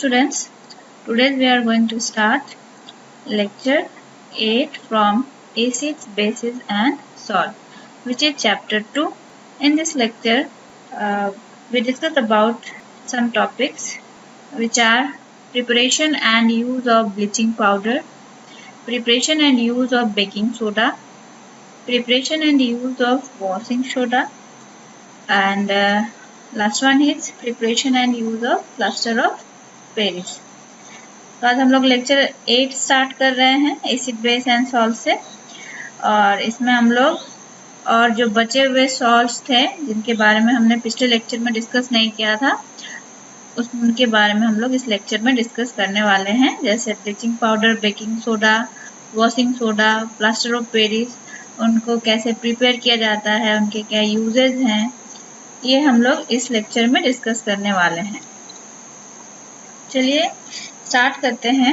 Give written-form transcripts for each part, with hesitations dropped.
students, today we are going to start lecture 8 from acids, bases and salt, which is chapter 2. In this lecture, we discuss about some topics which are preparation and use of bleaching powder, preparation and use of baking soda, preparation and use of washing soda, and last one is preparation and use of plaster of Paris. तो आज हम लोग lecture 8 start कर रहे हैं acid base and salt से, और इसमें हम लोग और जो बचे हुए सॉल्ट्स थे जिनके बारे में हमने पिछले लेक्चर में डिस्कस नहीं किया था उनके बारे में हम लोग इस लेक्चर में डिस्कस करने वाले हैं, जैसे bleaching powder, baking soda, washing soda, plaster of Paris, उनको कैसे प्रिपेयर किया जाता है, उनके क्या यूजेज हैं, ये हम लोग इस लेक्चर में डिस्कस करने वाले हैं। चलिए स्टार्ट करते हैं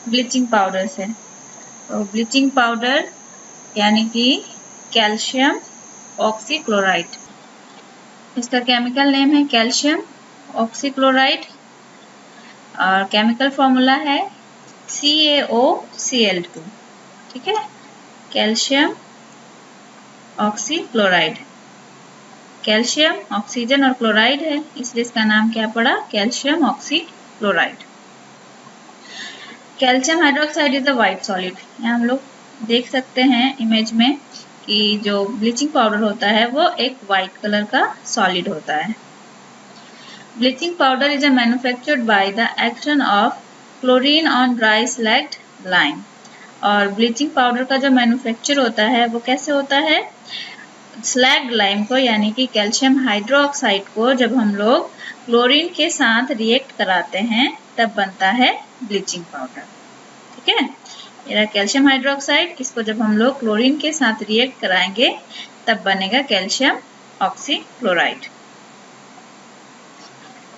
ब्लीचिंग पाउडर से। तो ब्लीचिंग पाउडर यानी कि कैल्शियम ऑक्सीक्लोराइड, इसका केमिकल नेम है कैल्शियम ऑक्सीक्लोराइड और केमिकल फॉर्मूला है CaOCl2। ठीक है, कैल्शियम ऑक्सीक्लोराइड, कैल्शियम ऑक्सीजन और क्लोराइड है इसलिए इसका नाम क्या पड़ा, calcium oxychloride. Calcium hydroxide is a white solid. यहाँ हम लोग देख सकते हैं इमेज में कि जो ब्लीचिंग पाउडर होता है वो एक व्हाइट कलर का सॉलिड होता है। Bleaching powder is a manufactured by the action of chlorine on dry slagged lime. और ब्लीचिंग पाउडर का जो मैन्युफैक्चर होता है वो कैसे होता है, स्लैग्ड लाइम को यानी कि कैल्शियम हाइड्रोक्साइड को जब हम लोग क्लोरीन के साथ रिएक्ट कराते हैं तब बनता है ब्लीचिंग पाउडर। ठीक है, ये कैल्शियम हाइड्रोक्साइड, इसको जब हम लोग क्लोरीन के साथ रिएक्ट कराएंगे तब बनेगा कैल्शियम ऑक्सीक्लोराइड।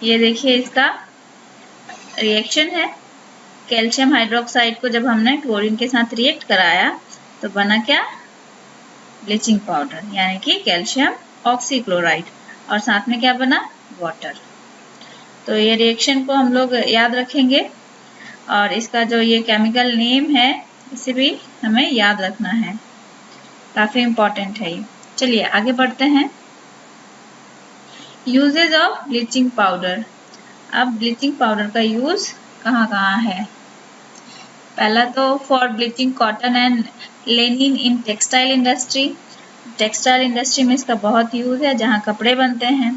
ये देखिए इसका रिएक्शन है, कैल्शियम हाइड्रोक्साइड को जब हमने क्लोरीन के साथ रिएक्ट कराया तो बना क्या, ब्लीचिंग पाउडर यानी कि कैल्शियम ऑक्सीक्लोराइड, और साथ में क्या बना, वाटर। तो ये रिएक्शन को हम लोग याद रखेंगे और इसका जो ये केमिकल नेम है इसे भी हमें याद रखना है, काफी इम्पोर्टेंट है ये। चलिए आगे बढ़ते हैं। Uses of bleaching powder. अब ब्लीचिंग पाउडर का यूज कहाँ कहाँ है। पहला तो for bleaching cotton and linen in textile industry. Textile industry में इसका बहुत यूज है, जहाँ कपड़े बनते हैं,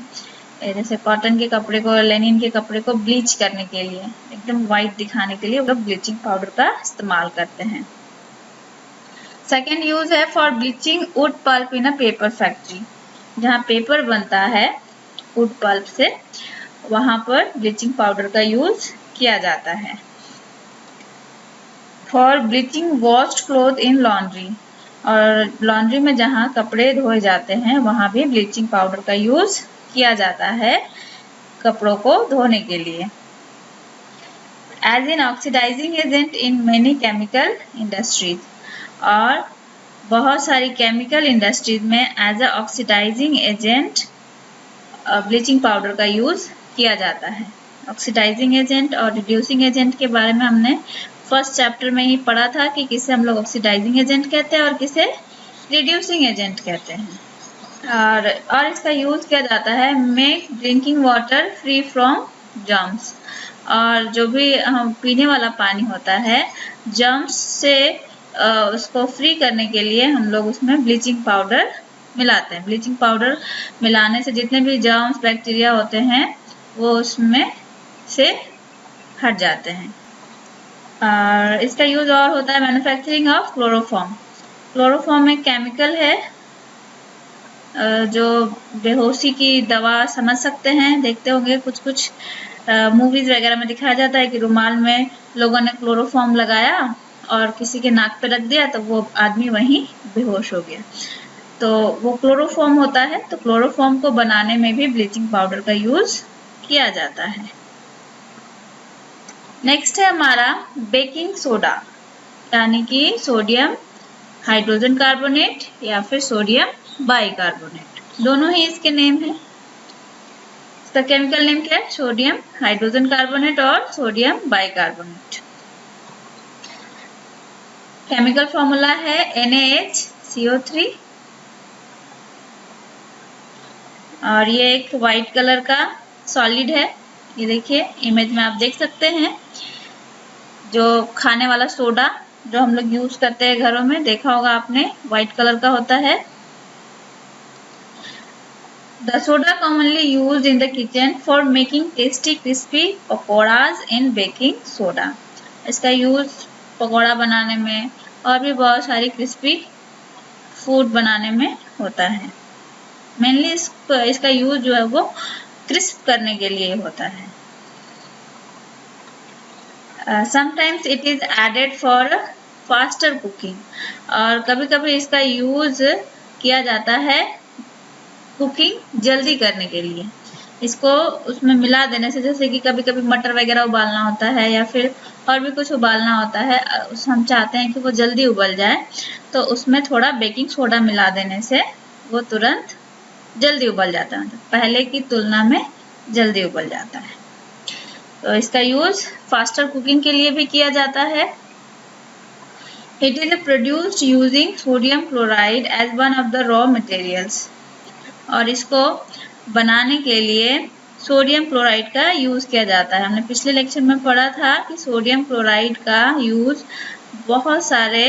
जैसे कॉटन के कपड़े को, लेनिन के कपड़े को ब्लीच करने के लिए, एकदम व्हाइट दिखाने के लिए वो लोग ब्लीचिंग पाउडर का इस्तेमाल करते हैं। सेकेंड यूज है for bleaching wood pulp in a paper factory. जहाँ पेपर बनता है वुड पल्प से, वहां पर ब्लीचिंग पाउडर का यूज किया जाता है। For bleaching washed cloth in laundry, और लॉन्ड्री में जहाँ कपड़े धोए जाते हैं वहां भी ब्लीचिंग पाउडर का यूज किया जाता है कपड़ों को धोने के लिए। As in oxidising agent in many chemical industries, और बहुत सारी केमिकल इंडस्ट्रीज में as a oxidising agent bleaching powder का यूज किया जाता है। ऑक्सीडाइजिंग एजेंट और रिड्यूसिंग एजेंट के बारे में हमने फर्स्ट चैप्टर में ही पढ़ा था कि किसे हम लोग ऑक्सीडाइजिंग एजेंट कहते हैं और किसे रिड्यूसिंग एजेंट कहते हैं। और इसका यूज किया जाता है make drinking water free from germs, और जो भी हम पीने वाला पानी होता है जर्म्स से उसको फ्री करने के लिए हम लोग उसमें ब्लीचिंग पाउडर मिलाते हैं। ब्लीचिंग पाउडर मिलाने से जितने भी जर्म्स बैक्टीरिया होते हैं वो उसमें से हट जाते हैं। और इसका यूज और होता है मैन्युफैक्चरिंग ऑफ क्लोरोफॉर्म। क्लोरोफॉर्म एक केमिकल है जो बेहोशी की दवा समझ सकते हैं, देखते होंगे कुछ मूवीज वगैरह में दिखाया जाता है कि रुमाल में लोगों ने क्लोरोफॉर्म लगाया और किसी के नाक पे रख दिया तो वो आदमी वहीं बेहोश हो गया, तो वो क्लोरोफॉर्म होता है। तो क्लोरोफॉर्म को बनाने में भी ब्लीचिंग पाउडर का यूज किया जाता है। नेक्स्ट है हमारा बेकिंग सोडा, यानी कि सोडियम हाइड्रोजन कार्बोनेट या फिर सोडियम बाइकार्बोनेट, दोनों ही इसके नेम है। इसका केमिकल नेम क्या है? सोडियम हाइड्रोजन कार्बोनेट और सोडियम बाइकार्बोनेट। केमिकल फॉर्मूला है NaHCO3 और ये एक वाइट कलर का सॉलिड है। ये देखिए इमेज में आप देख सकते हैं, जो खाने वाला सोडा जो हम लोग यूज करते हैं घरों में, देखा होगा आपने, व्हाइट कलर का होता है। The soda commonly used in the kitchen for making tasty crispy pakoras in baking soda. इसका यूज पकौड़ा बनाने में और भी बहुत सारी क्रिस्पी फूड बनाने में होता है। मेनली इसका यूज जो है वो क्रिस्प करने के लिए होता है। Sometimes it is added for faster cooking, और कभी कभी इसका यूज किया जाता है कुकिंग जल्दी करने के लिए। इसको उसमें मिला देने से, जैसे कि कभी कभी मटर वगैरह उबालना होता है या फिर और भी कुछ उबालना होता है, हम चाहते हैं कि वो जल्दी उबल जाए, तो उसमें थोड़ा बेकिंग सोडा मिला देने से वो तुरंत जल्दी उबल जाता है, मतलब पहले की तुलना में जल्दी उबल जाता है। तो इसका यूज फास्टर कुकिंग के लिए भी किया जाता है। It is produced using sodium chloride as one of the raw materials, और इसको बनाने के लिए सोडियम क्लोराइड का यूज किया जाता है। हमने पिछले लेक्चर में पढ़ा था कि सोडियम क्लोराइड का यूज बहुत सारे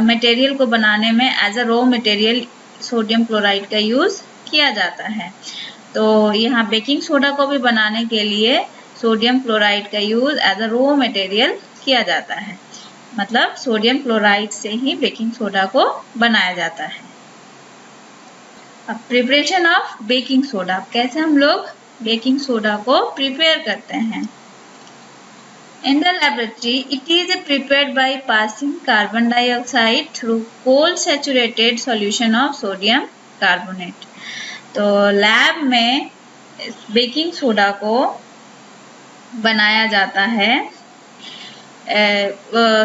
मटेरियल को बनाने में as a raw material sodium chloride का यूज किया जाता है। तो यहाँ बेकिंग सोडा को भी बनाने के लिए सोडियम क्लोराइड का use as a raw material किया जाता है, मतलब सोडियम क्लोराइड से ही बेकिंग सोडा को बनाया जाता है। अब प्रिपरेशन ऑफ बेकिंग सोडा, कैसे हम लोग बेकिंग सोडा को प्रिपेयर करते हैं। In the laboratory, it is prepared by passing carbon dioxide through cold saturated solution of sodium carbonate. तो लैब में बेकिंग सोडा को बनाया जाता है,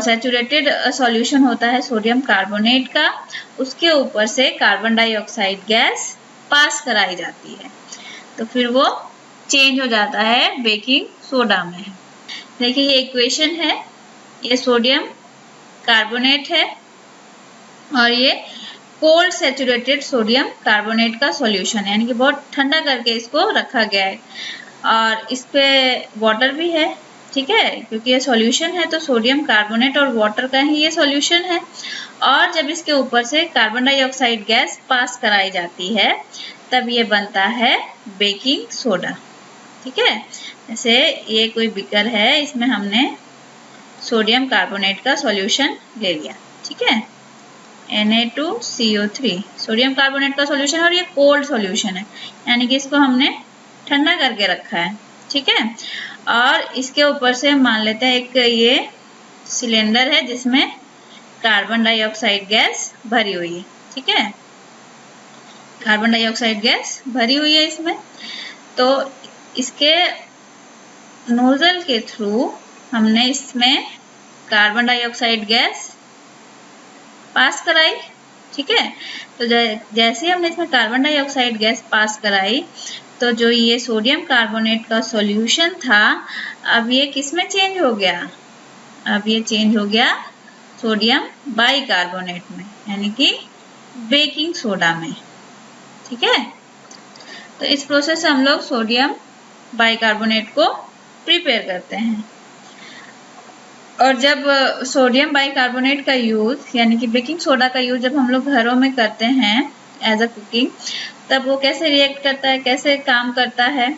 सैचुरेटेड सॉल्यूशन होता है सोडियम कार्बोनेट का, उसके ऊपर से कार्बन डाइऑक्साइड गैस पास कराई जाती है, तो फिर वो चेंज हो जाता है बेकिंग सोडा में। देखिए ये इक्वेशन है, ये सोडियम कार्बोनेट है और ये कोल्ड सैचुरेटेड सोडियम कार्बोनेट का सॉल्यूशन है, यानी कि बहुत ठंडा करके इसको रखा गया है, और इस पे वाटर भी है, ठीक है, क्योंकि ये सॉल्यूशन है तो सोडियम कार्बोनेट और वाटर का ही ये सॉल्यूशन है। और जब इसके ऊपर से कार्बन डाइऑक्साइड गैस पास कराई जाती है तब ये बनता है बेकिंग सोडा, ठीक है। जैसे ये कोई बीकर है, इसमें हमने सोडियम कार्बोनेट का सॉल्यूशन ले लिया, ठीक है, Na2CO3 सोडियम कार्बोनेट का सॉल्यूशन, और ये कोल्ड सॉल्यूशन है, यानी कि इसको हमने ठंडा करके रखा है, ठीक है। और इसके ऊपर से मान लेते हैं एक ये सिलेंडर है जिसमें कार्बन डाइऑक्साइड गैस भरी हुई है, ठीक है, कार्बन डाइऑक्साइड गैस भरी हुई है इसमें। तो इसके नोजल के थ्रू हमने इसमें कार्बन डाइऑक्साइड गैस पास कराई, ठीक है। तो जैसे हमने इसमें कार्बन डाइऑक्साइड गैस पास कराई तो जो ये सोडियम कार्बोनेट का सॉल्यूशन था अब ये किस में चेंज हो गया, अब ये चेंज हो गया सोडियम बाइकार्बोनेट में, यानी कि बेकिंग सोडा में, ठीक है। तो इस प्रोसेस से हम लोग सोडियम बाइकार्बोनेट को प्रिपेयर करते हैं। और जब सोडियम बाइकार्बोनेट का यूज यानी कि बेकिंग सोडा का यूज जब हम लोग घरों में करते हैं एज अ कुकिंग, तब वो कैसे रिएक्ट करता है, कैसे काम करता है।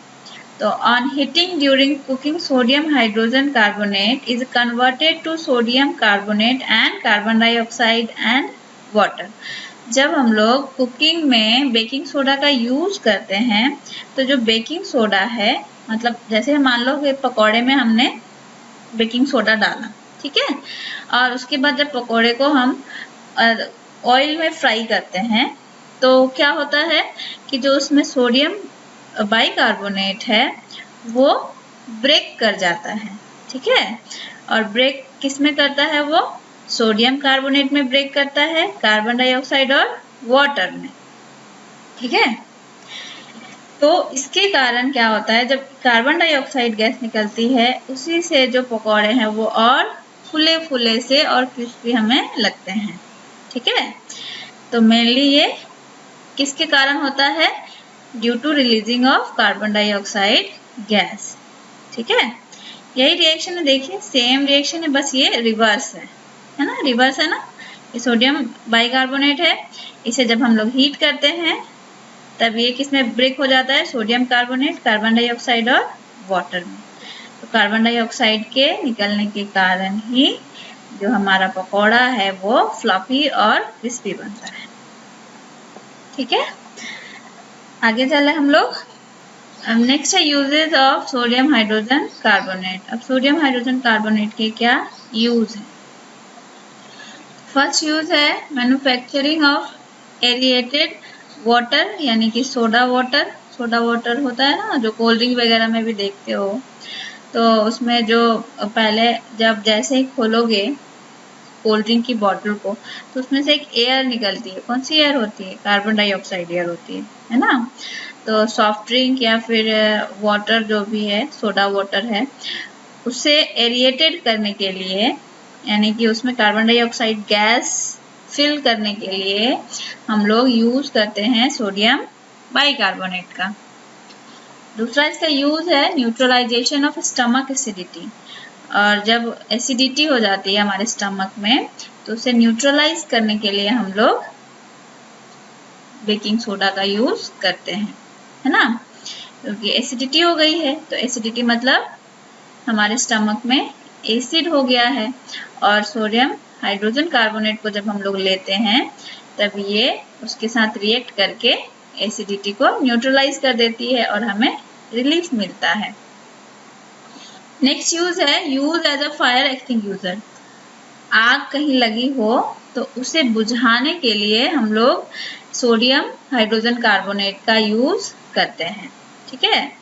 तो on heating during cooking sodium hydrogen carbonate is converted to sodium carbonate and carbon dioxide and water. जब हम लोग कुकिंग में बेकिंग सोडा का यूज करते हैं तो जो बेकिंग सोडा है, मतलब जैसे मान लो कि पकौड़े में हमने बेकिंग सोडा डाला, ठीक है, और उसके बाद जब पकौड़े को हम ऑयल में फ्राई करते हैं तो क्या होता है कि जो उसमें सोडियम बाइकार्बोनेट है वो ब्रेक कर जाता है, ठीक है। और ब्रेक किस में करता है, वो सोडियम कार्बोनेट में ब्रेक करता है, कार्बन डाइऑक्साइड और वाटर में, ठीक है। तो इसके कारण क्या होता है, जब कार्बन डाइऑक्साइड गैस निकलती है उसी से जो पकौड़े हैं वो और फुले फुले से और क्रिस्पी हमें लगते हैं। ठीक है, तो मेनली ये किसके कारण होता है, due to releasing of carbon dioxide gas. ठीक है, यही रिएक्शन है, देखिए सेम रिएक्शन है, बस ये रिवर्स है ना, रिवर्स है ना। ये सोडियम बाइकार्बोनेट है, इसे जब हम लोग हीट करते हैं तब ये किसमें ब्रेक हो जाता है, सोडियम कार्बोनेट, कार्बन डाइऑक्साइड और वाटर में। तो कार्बन डाइऑक्साइड के निकलने के कारण ही जो हमारा पकौड़ा है वो फ्लफी और क्रिस्पी बनता है। ठीक है, आगे चले हम लोग। नेक्स्ट है uses of sodium hydrogen carbonate. अब सोडियम हाइड्रोजन कार्बोनेट के क्या यूज है। फर्स्ट यूज है मैन्युफैक्चरिंग ऑफ एरिएटेड वाटर, यानी कि सोडा वाटर। सोडा वाटर होता है ना जो कोल्ड ड्रिंक वगैरह में भी देखते हो, तो उसमें जो पहले जब जैसे ही खोलोगे कोल्ड ड्रिंक की बॉटल को तो उसमें से एक एयर निकलती है। कौन सी एयर होती है, कार्बन डाइऑक्साइड एयर होती है ना। तो सॉफ्ट ड्रिंक या फिर वाटर जो भी है, सोडा वाटर है, उसे एरिएटेड करने के लिए, यानी कि उसमें कार्बन डाइऑक्साइड गैस फिल करने के लिए हम लोग यूज करते हैं सोडियम बाइकार्बोनेट का। दूसरा इसका यूज है न्यूट्रलाइजेशन ऑफ स्टमक एसिडिटी। और जब एसिडिटी हो जाती है हमारे स्टमक में तो उसे न्यूट्रलाइज करने के लिए हम लोग बेकिंग सोडा का यूज करते हैं, है ना। क्योंकि एसिडिटी हो गई है, तो एसिडिटी मतलब हमारे स्टमक में एसिड हो गया है, और सोडियम हाइड्रोजन कार्बोनेट को जब हम लोग लेते हैं तब ये उसके साथ रिएक्ट करके एसिडिटी को न्यूट्रलाइज कर देती है और हमें रिलीफ मिलता है। नेक्स्ट यूज है use as a fire extinguisher. आग कहीं लगी हो तो उसे बुझाने के लिए हम लोग सोडियम हाइड्रोजन कार्बोनेट का यूज करते हैं। ठीक है,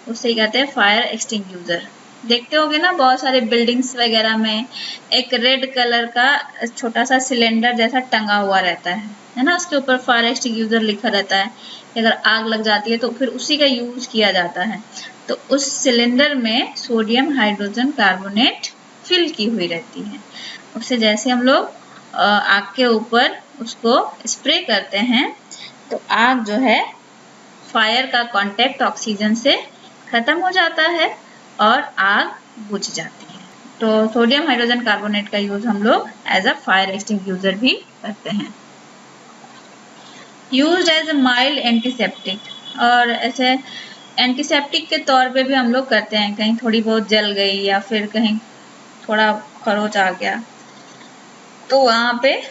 उसे कहते हैं फायर एक्सटिंग्विशर। देखते होगे ना बहुत सारे बिल्डिंग्स वगैरह में एक रेड कलर का छोटा सा सिलेंडर जैसा टंगा हुआ रहता है ना, उसके ऊपर फायर एक्सटिंग्विशर लिखा रहता है कि अगर आग लग जाती है तो फिर उसी का यूज किया जाता है। तो उस सिलेंडर में सोडियम हाइड्रोजन कार्बोनेट फिल की हुई रहती है। उसे जैसे हम लोग आग के ऊपर उसको स्प्रे करते हैं तो आग जो है फायर का कांटेक्ट ऑक्सीजन से खत्म हो जाता है और आग बुझ जाती है। तो सोडियम हाइड्रोजन कार्बोनेट का यूज हम लोग एज अ फायर एक्सटिंग्विशर भी करते हैं। Used as a mild antiseptic, और ऐसे एंटीसेप्टिक के तौर पे भी हम लोग करते हैं। कहीं थोड़ी बहुत जल गई या फिर कहीं थोड़ा खरोच आ गया तो वहाँ पे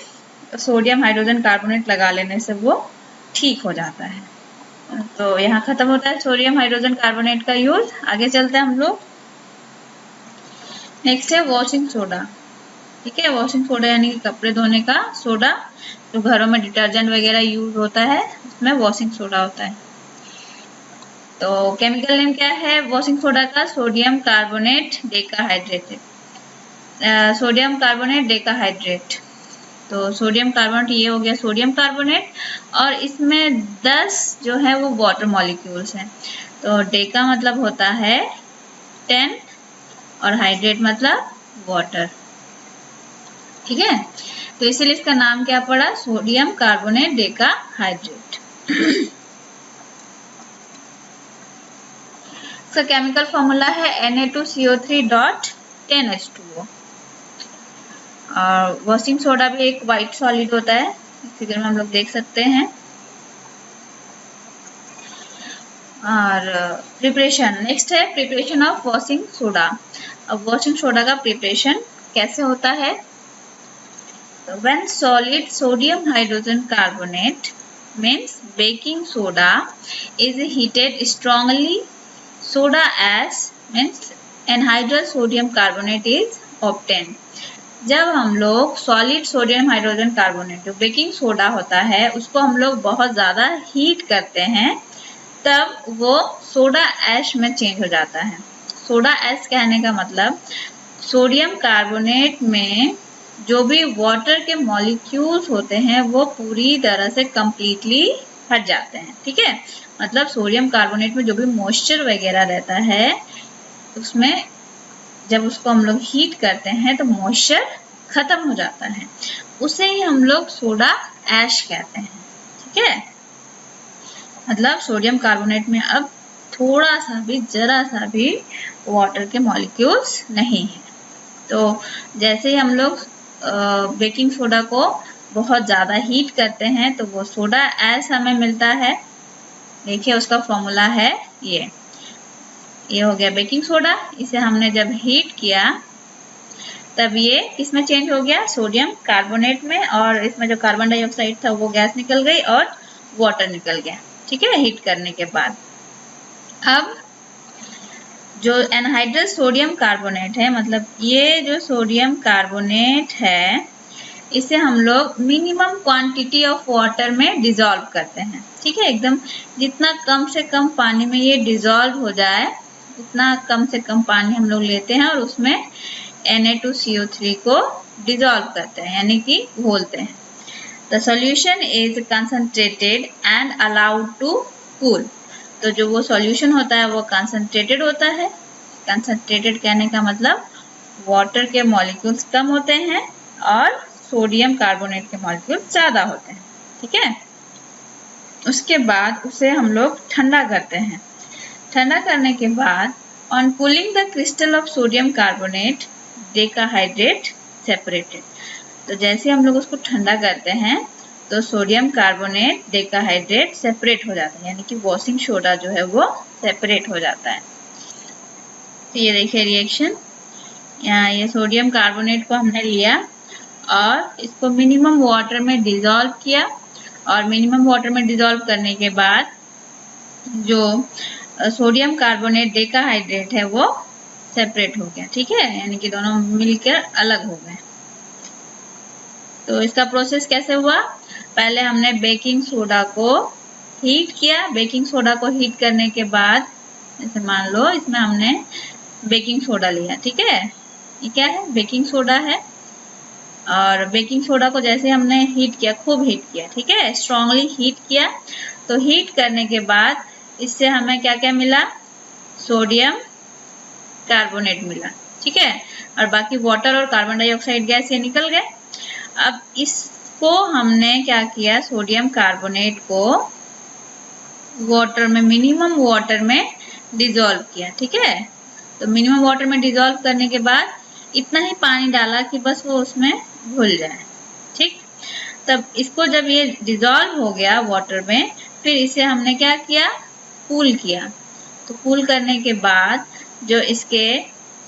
सोडियम हाइड्रोजन कार्बोनेट लगा लेने से वो ठीक हो जाता है। तो यहाँ खत्म होता है सोडियम हाइड्रोजन कार्बोनेट का यूज। आगे चलते हैं हम लोग। नेक्स्ट है वॉशिंग सोडा। ठीक है, वॉशिंग सोडा यानी कि कपड़े धोने का सोडा, जो घरों में डिटर्जेंट वगैरह यूज होता है उसमें वॉशिंग सोडा होता है। तो केमिकल नेम क्या है वॉशिंग सोडा का, sodium carbonate decahydrate. Sodium carbonate decahydrate. तो सोडियम कार्बोनेट ये हो गया सोडियम कार्बोनेट, और इसमें 10 जो है वो वाटर मॉलिक्यूल्स हैं। तो डेका मतलब होता है 10 और हाइड्रेट मतलब वाटर। ठीक है, तो इसीलिए इसका नाम क्या पड़ा, सोडियम कार्बोनेट डेकाहाइड्रेट। इसका केमिकल फॉर्मूला है Na2CO3.10H2O। और वॉशिंग सोडा भी एक व्हाइट सॉलिड होता है, फिगर में हम लोग देख सकते हैं। और प्रिपरेशन, नेक्स्ट है प्रिपरेशन ऑफ वॉशिंग सोडा। अब वॉशिंग सोडा का प्रिपरेशन कैसे होता है। When solid sodium hydrogen carbonate means baking soda is heated strongly, soda ash means anhydrous sodium carbonate is obtained। जब हम लोग सॉलिड सोडियम हाइड्रोजन कार्बोनेट जो बेकिंग सोडा होता है उसको हम लोग बहुत ज़्यादा हीट करते हैं तब वो सोडा ऐश में चेंज हो जाता है। सोडा ऐश कहने का मतलब सोडियम कार्बोनेट में जो भी वाटर के मॉलिक्यूल्स होते हैं वो पूरी तरह से कंप्लीटली हट जाते हैं। ठीक है, मतलब सोडियम कार्बोनेट में जो भी मॉइस्चर वगैरह रहता है उसमें जब उसको हम लोग हीट करते हैं तो मॉइस्चर खत्म हो जाता है, उसे ही हम लोग सोडा ऐश कहते हैं। ठीक है, मतलब सोडियम कार्बोनेट में अब थोड़ा सा भी, जरा सा भी वाटर के मॉलिक्यूल्स नहीं है। तो जैसे ही हम लोग बेकिंग सोडा को बहुत ज़्यादा हीट करते हैं तो वो सोडा ऐश हमें मिलता है। देखिए उसका फॉर्मूला है ये हो गया बेकिंग सोडा। इसे हमने जब हीट किया तब ये किसमें चेंज हो गया, सोडियम कार्बोनेट में, और इसमें जो कार्बन डाइऑक्साइड था वो गैस निकल गई और वाटर निकल गया। ठीक है, हीट करने के बाद अब जो एनहाइड्रस सोडियम कार्बोनेट है, मतलब ये जो सोडियम कार्बोनेट है इसे हम लोग मिनिमम क्वांटिटी ऑफ वाटर में डिसॉल्व करते हैं। ठीक है, एकदम जितना कम से कम पानी में ये डिसॉल्व हो जाए उतना कम से कम पानी हम लोग लेते हैं और उसमें Na2CO3 को डिसॉल्व करते हैं, यानी कि घोलते हैं। The solution is concentrated and allowed to cool. तो जो वो सॉल्यूशन होता है वो कंसंट्रेटेड होता है। कंसंट्रेटेड कहने का मतलब वाटर के मॉलिक्यूल्स कम होते हैं और सोडियम कार्बोनेट के मॉलिक्यूल्स ज़्यादा होते हैं। ठीक है, उसके बाद उसे हम लोग ठंडा करते हैं। ठंडा करने के बाद on cooling the crystal of sodium carbonate decahydrate separated. तो जैसे हम लोग उसको ठंडा करते हैं तो सोडियम कार्बोनेट डेकाहाइड्रेट सेपरेट हो जाता है, यानी कि वॉशिंग सोडा जो है वो सेपरेट हो जाता है। तो ये देखिए रिएक्शन, ये सोडियम कार्बोनेट को हमने लिया और इसको मिनिमम वाटर में डिसॉल्व किया, और मिनिमम वाटर में डिसॉल्व करने के बाद जो सोडियम कार्बोनेट डेकाहाइड्रेट है वो सेपरेट हो गया। ठीक है, यानी कि दोनों मिलकर अलग हो गए। तो इसका प्रोसेस कैसे हुआ, पहले हमने बेकिंग सोडा को हीट किया। बेकिंग सोडा को हीट करने के बाद जैसे मान लो इसमें हमने बेकिंग सोडा लिया। ठीक है, ये क्या है, बेकिंग सोडा है। और बेकिंग सोडा को जैसे हमने हीट किया, खूब हीट किया, ठीक है, स्ट्रांगली हीट किया। तो हीट करने के बाद इससे हमें क्या क्या मिला, सोडियम कार्बोनेट मिला। ठीक है, और बाकी वाटर और कार्बन डाइऑक्साइड गैस ये निकल गए। अब इसको हमने क्या किया, सोडियम कार्बोनेट को वाटर में, मिनिमम वाटर में डिसॉल्व किया। ठीक है, तो मिनिमम वाटर में डिसॉल्व करने के बाद इतना ही पानी डाला कि बस वो उसमें घुल जाए। ठीक, तब इसको जब ये डिसॉल्व हो गया वाटर में, फिर इसे हमने क्या किया, कूल किया। तो कूल करने के बाद जो इसके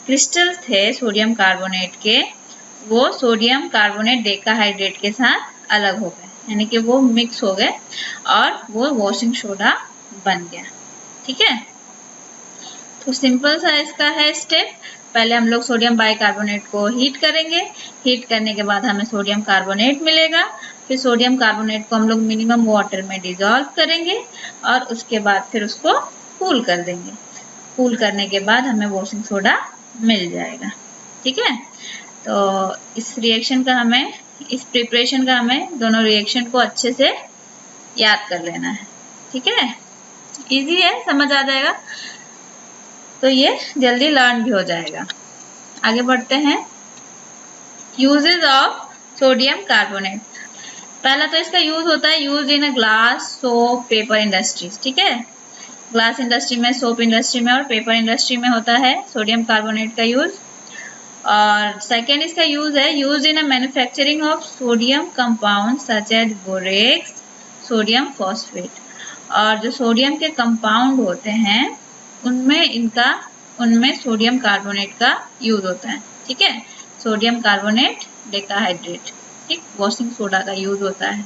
क्रिस्टल थे सोडियम कार्बोनेट के, वो सोडियम कार्बोनेट डेकाहाइड्रेट के साथ अलग हो गए, यानी कि वो मिक्स हो गए और वो वॉशिंग सोडा बन गया। ठीक है, तो सिंपल सा इसका है स्टेप। पहले हम लोग सोडियम बाइकार्बोनेट को हीट करेंगे, हीट करने के बाद हमें सोडियम कार्बोनेट मिलेगा। फिर सोडियम कार्बोनेट को हम लोग मिनिमम वाटर में डिसॉल्व करेंगे और उसके बाद फिर उसको कूल कर देंगे। कूल करने के बाद हमें वॉशिंग सोडा मिल जाएगा। ठीक है, तो इस रिएक्शन का हमें, इस प्रिपरेशन का हमें दोनों रिएक्शन को अच्छे से याद कर लेना है। ठीक है, इजी है, समझ आ जाएगा, तो ये जल्दी लर्न भी हो जाएगा। आगे बढ़ते हैं, यूजेस ऑफ सोडियम कार्बोनेट। पहला तो इसका यूज होता है use in a glass, soap, paper industries. ठीक है, ग्लास इंडस्ट्री में, सोप इंडस्ट्री में और पेपर इंडस्ट्री में होता है सोडियम कार्बोनेट का यूज। और सेकेंड इसका यूज है use in a manufacturing of sodium compound such as borax, sodium phosphate. और जो सोडियम के कंपाउंड होते हैं उनमें सोडियम कार्बोनेट का यूज होता है। ठीक है, सोडियम कार्बोनेट डेकाहाइड्रेट, ठीक, वॉशिंग सोडा का यूज होता है,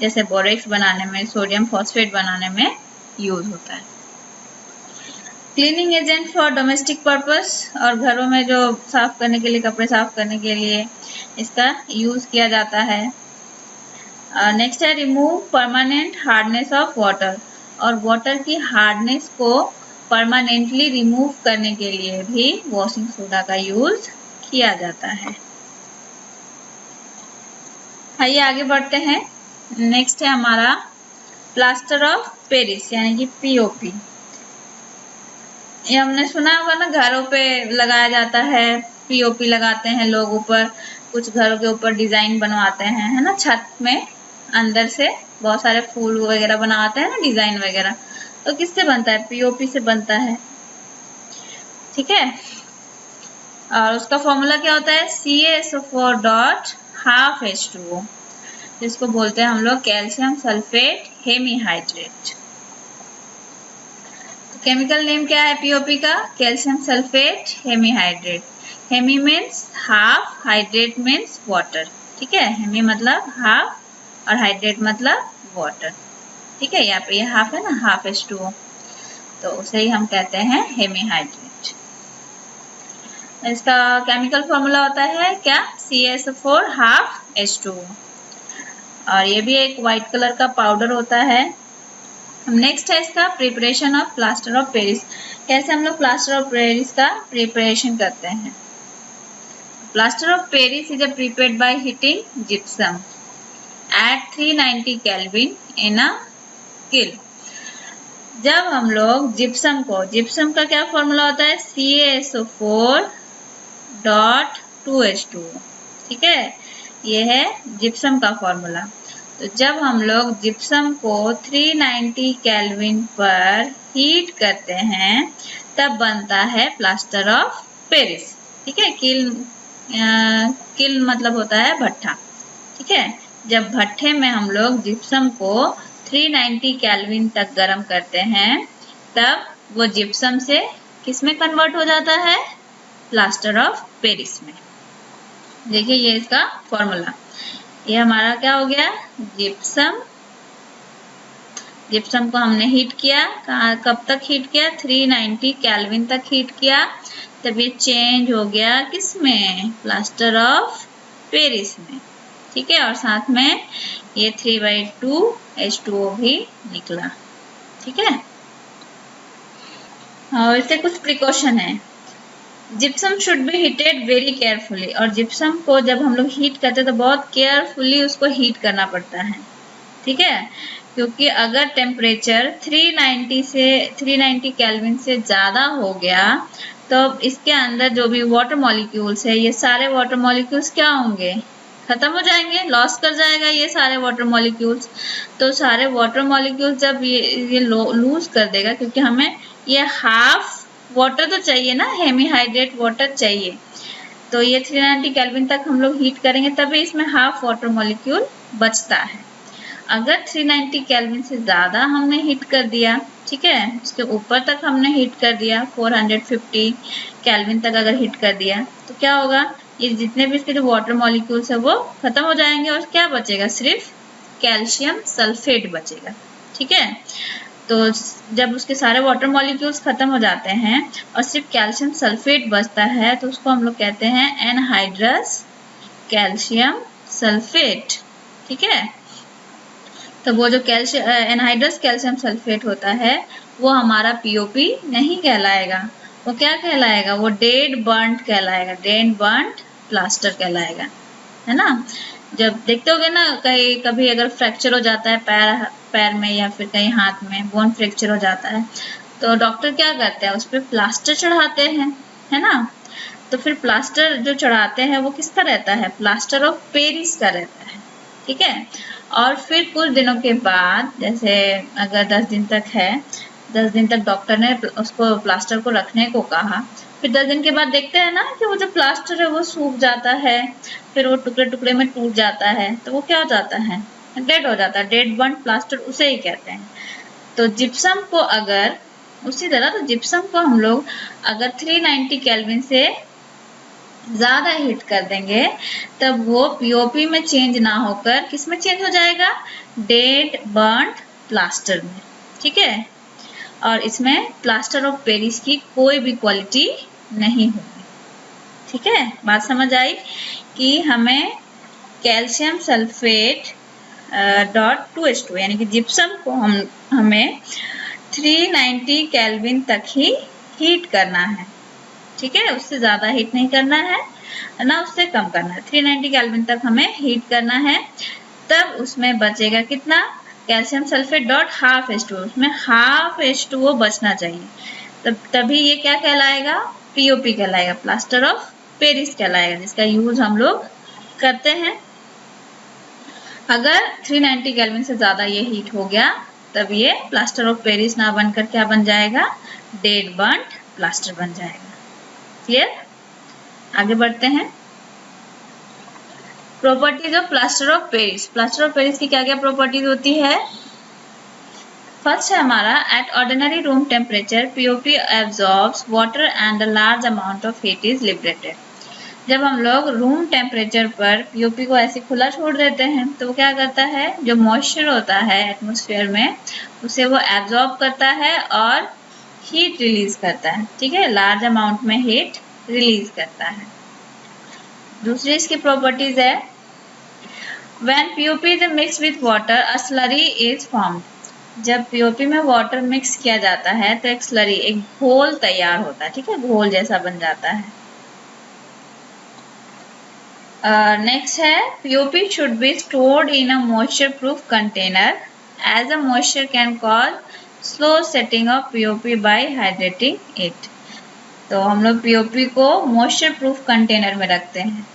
जैसे बोरेक्स बनाने में, सोडियम फॉस्फेट बनाने में यूज होता है। Cleaning agent for domestic purpose, और घरों में जो साफ करने के लिए, कपड़े साफ करने के लिए इसका यूज किया जाता है। नेक्स्ट है remove permanent hardness of water, और वाटर की हार्डनेस को परमानेंटली रिमूव करने के लिए भी वॉशिंग सोडा का यूज किया जाता है। आइए आगे बढ़ते हैं। नेक्स्ट है हमारा प्लास्टर ऑफ पेरिस यानी कि पीओपी। ये हमने सुना होगा ना, घरों पे लगाया जाता है, पीओपी लगाते हैं लोग ऊपर, कुछ घरों के ऊपर डिजाइन बनवाते हैं, है ना, छत में अंदर से बहुत सारे फूल वगैरह बनाते हैं ना, डिजाइन वगैरह। तो किससे बनता है? पीओपी से बनता है। ठीक है, और उसका फॉर्मूला क्या होता है? CaSO4 डॉट हाफ H2O, जिसको बोलते हैं हम लोग calcium sulphate hemihydrate. Chemical name क्या है पीओपी का? Calcium sulphate hemihydrate. Hemi means half, hydrate means water. ठीक है, हेमी मतलब हाफ और हाइड्रेट मतलब वाटर। ठीक है, यहाँ पे ये हाफ है ना, हाफ H2O, तो उसे ही हम कहते हैं हेमीहाइड्रेट। इसका केमिकल फॉर्मूला होता है क्या? CaSO4 half H2O। और ये भी एक व्हाइट कलर का पाउडर होता है। नेक्स्ट है इसका preparation of plaster of Paris. कैसे हम लोग प्लास्टर ऑफ पेरिस का प्रिपरेशन करते हैं? Plaster of Paris is prepared by heating gypsum at 390 kelvin in a kiln. जब हम लोग जिप्सम को, जिप्सम का क्या फॉर्मूला होता है? CaSO4 dot 2H2O। ठीक है, ये है जिप्सम का फॉर्मूला। तो जब हम लोग जिप्सम को 390 केल्विन पर हीट करते हैं तब बनता है प्लास्टर ऑफ पेरिस। ठीक है, किल मतलब होता है भट्ठा। ठीक है, जब भट्ठे में हम लोग जिप्सम को 390 केल्विन तक गर्म करते हैं तब वो जिप्सम से किस में कन्वर्ट हो जाता है? प्लास्टर ऑफ पेरिस में। देखिए ये इसका फॉर्मूला, ये हमारा क्या हो गया? जिप्सम। जिप्सम को हमने हीट किया, कब तक हीट किया? 390 केल्विन तक हीट किया, तब ये चेंज हो गया किसमें? प्लास्टर ऑफ पेरिस में। ठीक है, और साथ में ये 3/2 H2O भी निकला। ठीक है, और इससे कुछ प्रिकॉशन है। Gypsum should be heated very carefully, और जिप्सम को जब हम लोग हीट करते हैं तो बहुत केयरफुली उसको हीट करना पड़ता है। ठीक है, क्योंकि अगर टेम्परेचर 390 केल्विन से ज़्यादा हो गया तो इसके अंदर जो भी वाटर मॉलिक्यूल्स है, ये सारे वाटर मॉलिक्यूल्स क्या होंगे? खत्म हो जाएंगे, लॉस कर जाएगा ये सारे वाटर मॉलिक्यूल्स। तो सारे वाटर मॉलिक्यूल्स जब ये लूज कर देगा, क्योंकि हमें ये हाफ वाटर तो चाहिए ना, हेमीहाइड्रेट वाटर चाहिए, तो ये 390 केल्विन तक हम लोग हीट करेंगे तभी इसमें हाफ वाटर मॉलिक्यूल बचता है। अगर 390 केल्विन से ज़्यादा हमने हीट कर दिया, ठीक है, उसके ऊपर तक हमने हीट कर दिया, 450 केल्विन तक अगर हीट कर दिया तो क्या होगा? ये जितने भी इसके जो वाटर मॉलिक्यूल्स है वो खत्म हो जाएंगे और क्या बचेगा? सिर्फ कैल्शियम सल्फेट बचेगा। ठीक है, तो जब उसके सारे वाटर मॉलिक्यूल्स खत्म हो जाते हैं और सिर्फ कैल्शियम सल्फेट बचता है तो उसको हम लोग कहते हैं एनहाइड्रस कैल्शियम सल्फेट। ठीक है, तो वो जो एनहाइड्रस कैल्शियम सल्फेट होता है वो हमारा पीओपी नहीं कहलाएगा, वो क्या कहलाएगा? वो डेड बर्न्ट कहलाएगा, डेड बर्न्ट प्लास्टर कहलाएगा, है ना। जब देखते होगे ना, कहीं कभी अगर फ्रैक्चर हो जाता है पैर में या फिर कहीं हाथ में बोन फ्रैक्चर हो जाता है तो डॉक्टर क्या करते हैं? उस पर प्लास्टर चढ़ाते हैं, है ना। तो फिर प्लास्टर जो चढ़ाते हैं वो किसका रहता है? प्लास्टर ऑफ पेरिस का रहता है। ठीक है, और फिर कुछ दिनों के बाद, जैसे अगर 10 दिन तक है, 10 दिन तक डॉक्टर ने उसको प्लास्टर को रखने को कहा, फिर 10 दिन के बाद देखते हैं ना कि वो जो प्लास्टर है वो सूख जाता है, फिर वो टुकड़े टुकड़े में टूट जाता है, तो वो क्या हो जाता है? डेड हो जाता है, डेड बर्न्ट प्लास्टर उसे ही कहते हैं। तो जिप्सम को अगर उसी तरह, तो जिप्सम को हम लोग अगर 390 केल्विन से ज़्यादा हीट कर देंगे तब वो पीओपी में चेंज ना होकर किस में चेंज हो जाएगा? डेड बर्न्ट प्लास्टर में। ठीक है, और इसमें प्लास्टर ऑफ पेरिस की कोई भी क्वालिटी नहीं होगी। ठीक है, बात समझ आई कि हमें कैल्शियम सल्फेट .2H2 यानी कि जिप्सम को हमें 390 केल्विन तक ही हीट करना है। ठीक है, उससे ज़्यादा हीट नहीं करना है ना उससे कम करना है, 390 केल्विन तक हमें हीट करना है। तब उसमें बचेगा कितना? Calcium sulphate dot half H2O, उसमें हाफ H2O बचना चाहिए, तभी ये क्या कहलाएगा, पीओपी कहलाएगा, प्लास्टर ऑफ पेरिस कहलाएगा, जिसका यूज हम लोग करते हैं। अगर 390 केल्विन से ज्यादा ये हीट हो गया तब ये प्लास्टर ऑफ पेरिस ना बनकर क्या बन जाएगा, डेड बर्न्ड प्लास्टर बन जाएगा। क्लियर? आगे बढ़ते हैं। Properties of plaster of Paris. Plaster of Paris की क्या क्या प्रॉपर्टीज होती है? फर्स्ट है हमारा, at ordinary room temperature POP absorbs water and a large amount of heat is liberated. जब हम लोग रूम टेम्परेचर पर पीओपी को ऐसे खुला छोड़ देते हैं तो वो क्या करता है, जो मॉइस्चर होता है एटमॉस्फेयर में उसे वो एब्जॉर्ब करता है और हीट रिलीज करता है। ठीक है, लार्ज अमाउंट में हीट रिलीज करता है। दूसरी इसकी प्रॉपर्टीज है, when POP is mix with water a slurry is formed. जब पीओपी में वाटर मिक्स किया जाता है तो एक स्लरी, एक घोल तैयार होता है। ठीक है, घोल जैसा बन जाता है। नेक्स्ट है, POP should be stored in a moisture proof container as a moisture can cause slow setting of POP by hydrating it. तो हम लोग पीओपी को मॉइस्चर प्रूफ कंटेनर में रखते हैं,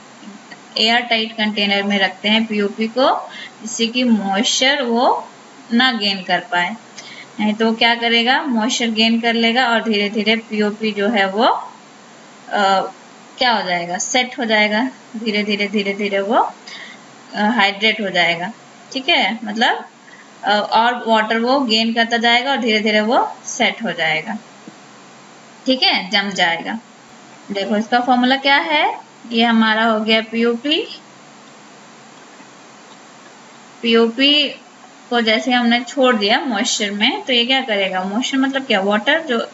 एयर टाइट कंटेनर में रखते हैं पीओपी को, जिससे कि मॉइस्चर वो ना गेन कर पाए। नहीं तो क्या करेगा, मॉइस्चर गेन कर लेगा और धीरे धीरे पीओपी जो है वो क्या हो जाएगा, सेट हो जाएगा, धीरे धीरे वो हाइड्रेट हो जाएगा। ठीक है, मतलब और वाटर वो गेन करता जाएगा और धीरे धीरे वो सेट हो जाएगा। ठीक है, जम जाएगा। देखो इसका फॉर्मूला क्या है, ये हमारा हो गया पीओपी। पीओपी को जैसे हमने छोड़ दिया मॉइस्चर में तो ये क्या करेगा, मॉइस्चर मतलब क्या, वाटर, जो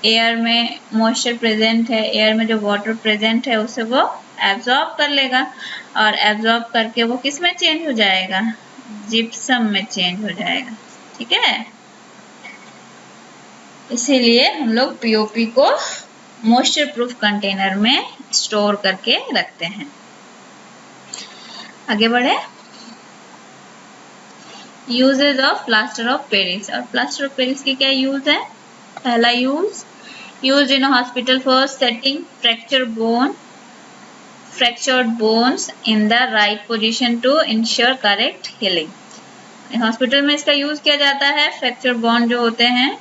एयर में मॉइस्चर प्रेजेंट है, एयर में जो वाटर प्रेजेंट है उसे वो एब्जॉर्ब कर लेगा और एब्जॉर्ब करके वो किस में चेंज हो जाएगा, जिप्सम में चेंज हो जाएगा। ठीक है, इसीलिए हम लोग पीओपी को मॉइस्चर प्रूफ कंटेनर में स्टोर करके रखते हैं। आगे बढ़े। Uses of plaster of Paris. और प्लास्टर ऑफ पेरिस की क्या यूज है? पहला use, use in hospital for setting fractured bones in the right position to ensure correct healing। Hospital में इसका यूज किया जाता है फ्रैक्चर बोन जो होते हैं,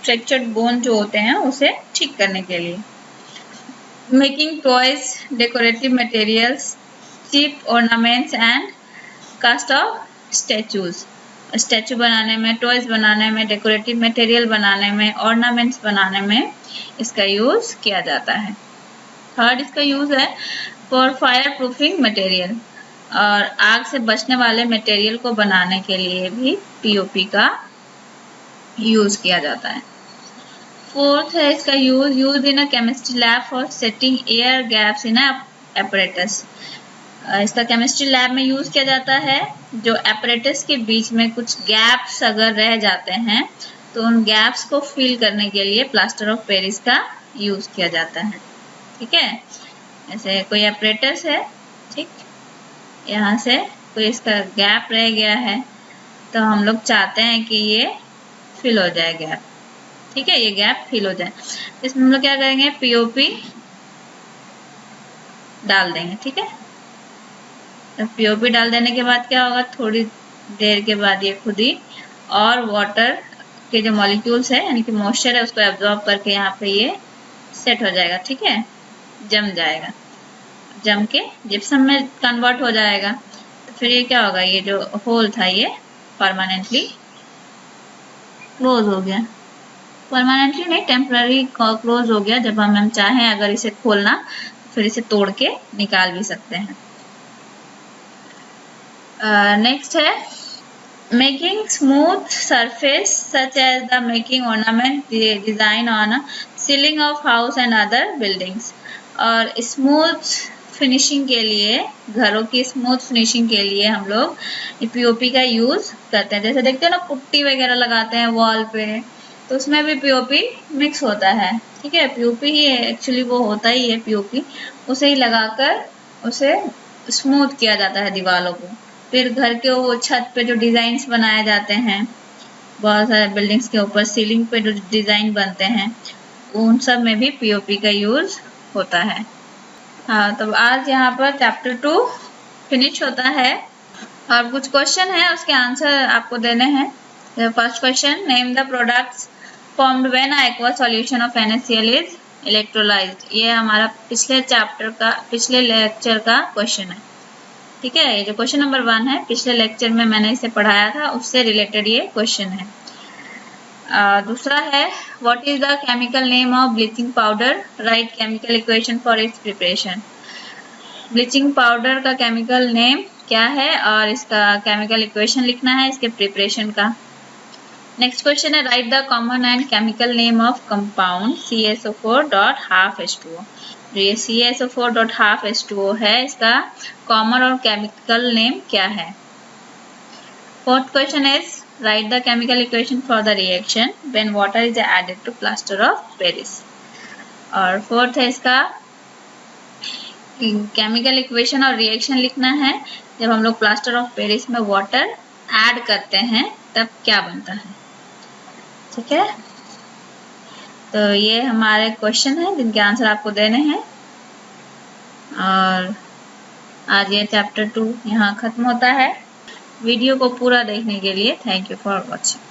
फ्रैक्चर्ड बोन जो होते हैं उसे ठीक करने के लिए। Making toys, decorative materials, cheap ornaments and cast of statues. Statue बनाने में, टॉयज बनाने में, डेकोरेटिव मटेरियल बनाने में, ऑर्नामेंट्स बनाने में इसका यूज किया जाता है। थर्ड इसका यूज है फॉर फायर प्रूफिंग मटेरियल, और आग से बचने वाले मटेरियल को बनाने के लिए भी पीओपी का यूज किया जाता है। फोर्थ है इसका use in a chemistry lab for setting air gaps in apparatus. इसका केमिस्ट्री लैब में यूज किया जाता है, जो एपरेटस के बीच में कुछ गैप्स अगर रह जाते हैं तो उन गैप्स को फिल करने के लिए प्लास्टर ऑफ पेरिस का यूज किया जाता है। ठीक है, ऐसे कोई एपरेटस है, ठीक, यहाँ से कोई इसका गैप रह गया है तो हम लोग चाहते हैं कि ये फिल हो जाए गैप। ठीक है, ये गैप फिल हो जाए, इसमें हम लोग क्या करेंगे, पीओपी डाल देंगे। ठीक है, तो पीओपी डाल देने के बाद क्या होगा, थोड़ी देर के बाद ये खुद ही और वाटर के जो मॉलिक्यूल्स है यानी कि मॉइस्चर है उसको एब्जॉर्ब करके यहाँ पे ये सेट हो जाएगा। ठीक है, जम जाएगा, जम के जिप्सम में कन्वर्ट हो जाएगा। तो फिर ये क्या होगा, ये जो होल था ये परमानेंटली क्लोज हो गया, परमानेंटली नहीं, टेम्पररी क्लोज हो गया। जब हम चाहें अगर इसे खोलना फिर इसे तोड़ के निकाल भी सकते हैं। नेक्स्ट है making smooth surface such as the making ornament design on ceiling of house and other buildings. और स्मूथ फिनिशिंग के लिए, घरों की स्मूथ फिनिशिंग के लिए हम लोग पीओपी का यूज करते हैं। जैसे देखते हो ना, पुट्टी वगैरह लगाते हैं वॉल पे, तो उसमें भी पीओपी मिक्स होता है। ठीक है, पीओपी ही एक्चुअली वो होता ही है, पीओपी उसे ही लगाकर उसे स्मूथ किया जाता है दीवारों को, फिर घर के वो छत पे जो डिजाइन्स बनाए जाते हैं, बहुत सारे बिल्डिंग्स के ऊपर सीलिंग पे जो डिजाइन बनते हैं, उन सब में भी पीओपी का यूज होता है। हाँ, तो आज यहाँ पर चैप्टर 2 फिनिश होता है और कुछ क्वेश्चन है, उसके आंसर आपको देने हैं। First question, name the products formed when aqua solution of NaCl is electrolysed. ये हमारा पिछले लेक्चर का क्वेश्चन है। ठीक है, ये जो क्वेश्चन नंबर 1 है, पिछले लेक्चर में मैंने इसे पढ़ाया था, उससे रिलेटेड ये क्वेश्चन है। दूसरा है, what is the chemical name of bleaching powder, right chemical equation for its preparation. Bleaching powder का केमिकल नेम क्या है और इसका केमिकल इक्वेशन लिखना है इसके प्रिपरेशन का। नेक्स्ट क्वेश्चन है, right the common and chemical name of compound CaSO4.12H2O। जो ये CaSO4.12H2O है, इसका कॉमन और केमिकल नेम क्या है। Fourth question is, write the chemical equation for the reaction when water is added to plaster of Paris. और fourth है इसका केमिकल इक्वेशन और रिएक्शन लिखना है, जब हम लोग प्लास्टर ऑफ पेरिस में वाटर ऐड करते हैं तब क्या बनता है। ठीक है, तो ये हमारे क्वेश्चन हैं जिनके आंसर आपको देने हैं। और आज ये चैप्टर 2 यहाँ खत्म होता है। वीडियो को पूरा देखने के लिए थैंक यू फॉर वॉचिंग।